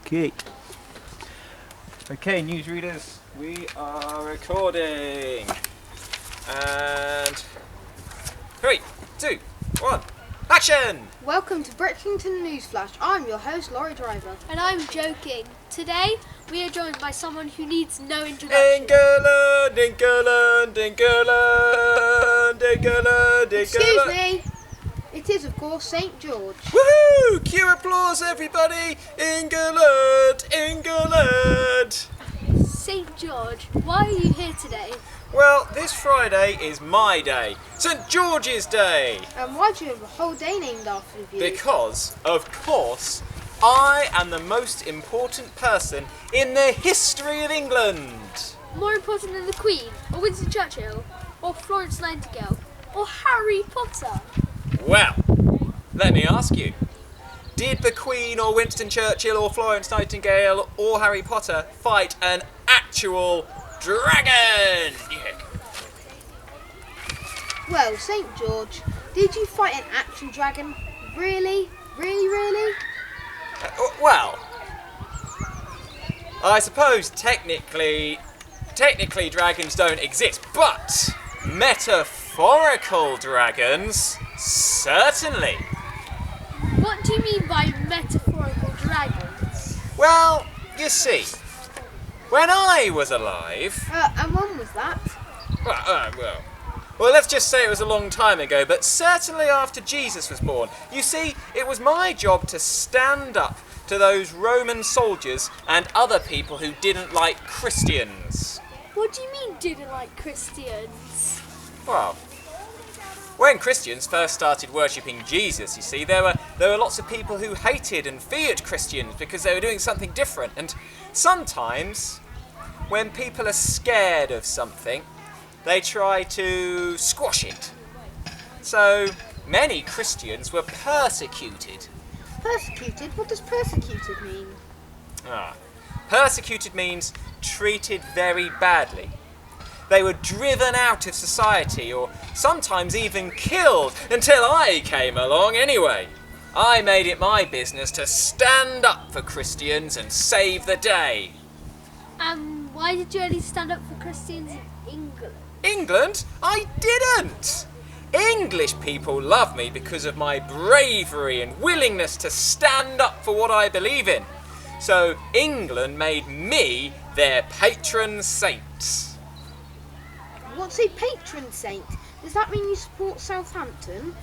Okay. Okay, newsreaders, we are recording. And 3, 2, 1, action! Welcome to Bridgington Newsflash. I'm your host, Laurie Driver. And I'm joking. Today, we are joined by someone who needs no introduction. England, England, England, England, Excuse me. It is, of course, St. George. Woohoo! Cue applause, everybody! England, England! St. George, why are you here today? Well, this Friday is my day, St. George's Day. And why do you have a whole day named after you? Because, of course, I am the most important person in the history of England. More important than the Queen, or Winston Churchill, or Florence Nightingale, or Harry Potter? Well, let me ask you, did the Queen or Winston Churchill or Florence Nightingale or Harry Potter fight an actual dragon? Well, St. George, did you fight an actual dragon? Really? Really? Well, I suppose technically dragons don't exist, but metaphorical dragons certainly. What do you mean by metaphorical dragons? Well, you see, when I was alive, And when was that? well, let's just say it was a long time ago, but certainly after Jesus was born. You see, it was my job to stand up to those Roman soldiers and other people who didn't like Christians. What do you mean didn't like Christians? Well, when Christians first started worshipping Jesus, you see, there were lots of people who hated and feared Christians because they were doing something different. And sometimes, when people are scared of something, they try to squash it. So, many Christians were persecuted. Persecuted? What does persecuted mean? Persecuted means treated very badly. They were driven out of society, or sometimes even killed, until I came along anyway. I made it my business to stand up for Christians and save the day. And why did you only stand up for Christians in England? England? I didn't! English people love me because of my bravery and willingness to stand up for what I believe in. So England made me their patron saint. What's a patron saint? Does that mean you support Southampton?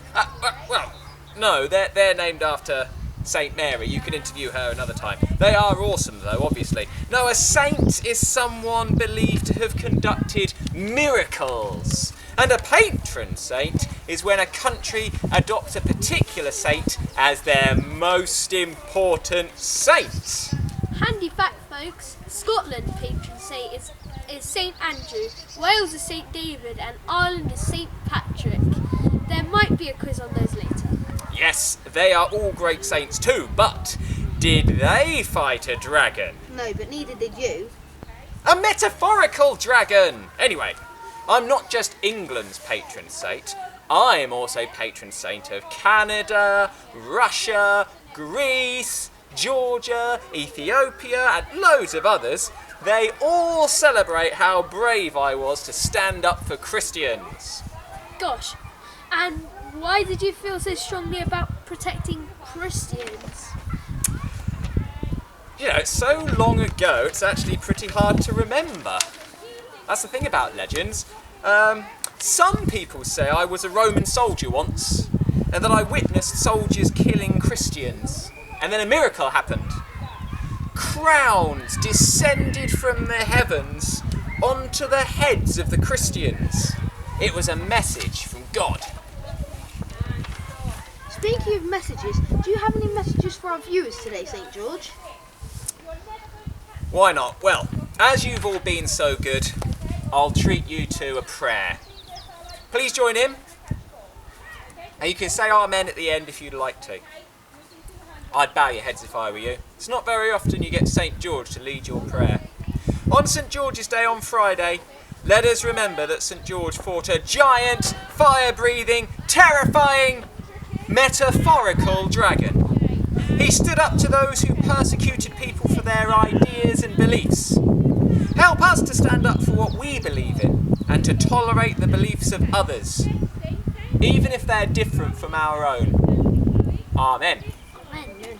Well, no, they're named after Saint Mary. You can interview her another time. They are awesome, though, obviously. No, a saint is someone believed to have conducted miracles. And a patron saint is when a country adopts a particular saint as their most important saint. Handy fact, folks, Scotland's patron saint is St. Andrew, Wales is St. David, and Ireland is St. Patrick. There might be a quiz on those later. Yes, they are all great saints too, but did they fight a dragon? No, but neither did you. A metaphorical dragon! Anyway, I'm not just England's patron saint, I am also patron saint of Canada, Russia, Greece, Georgia, Ethiopia, and loads of others. They all celebrate how brave I was to stand up for Christians. Gosh, and why did you feel so strongly about protecting Christians? You know, it's so long ago, it's actually pretty hard to remember. That's the thing about legends. Some people say I was a Roman soldier once, and that I witnessed soldiers killing Christians, and then a miracle happened. Crowns descended from the heavens onto the heads of the Christians. It was a message from God. Speaking of messages, do you have any messages for our viewers today, St. George? Why not? Well, as you've all been so good, I'll treat you to a prayer. Please join in. And you can say Amen at the end if you'd like to. I'd bow your heads if I were you. It's not very often you get St. George to lead your prayer. On St. George's Day on Friday, let us remember that St. George fought a giant, fire-breathing, terrifying, metaphorical dragon. He stood up to those who persecuted people for their ideas and beliefs. Help us to stand up for what we believe in and to tolerate the beliefs of others, even if they're different from our own. Amen. Amen.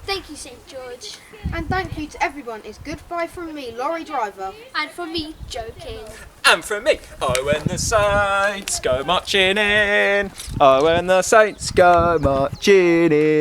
Thank you, St. George. And thank you to everyone. It's goodbye from me, Lorry Driver. And from me, Joe King. And from me, oh, when the saints go marching in, oh, when the saints go marching in.